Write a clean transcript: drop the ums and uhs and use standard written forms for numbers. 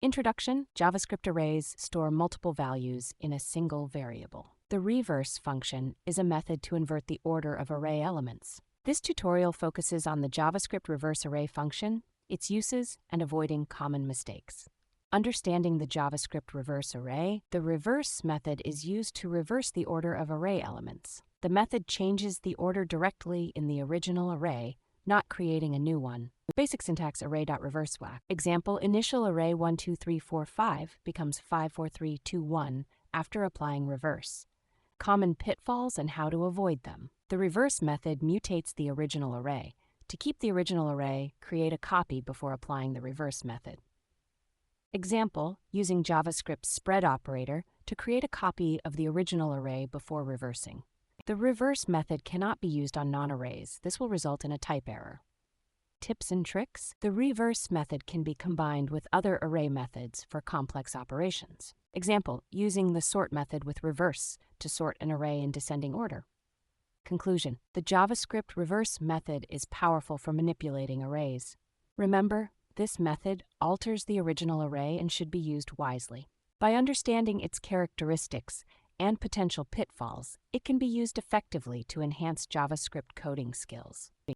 Introduction: JavaScript arrays store multiple values in a single variable. The reverse function is a method to invert the order of array elements. This tutorial focuses on the JavaScript reverse array function, its uses, and avoiding common mistakes. Understanding the JavaScript reverse array, the reverse method is used to reverse the order of array elements. The method changes the order directly in the original array, not creating a new one. Basic syntax: array.reverseWhack. Example: initial array 1 2 3 4 5 becomes 5 4 3 2 1 after applying reverse. Common pitfalls and how to avoid them. The reverse method mutates the original array. To keep the original array, create a copy before applying the reverse method. Example: using JavaScript's spread operator to create a copy of the original array before reversing. The reverse method cannot be used on non-arrays. This will result in a type error. Tips and tricks: the reverse method can be combined with other array methods for complex operations. Example: using the sort method with reverse to sort an array in descending order. Conclusion: the JavaScript reverse method is powerful for manipulating arrays. Remember, this method alters the original array and should be used wisely. By understanding its characteristics and potential pitfalls, it can be used effectively to enhance JavaScript coding skills.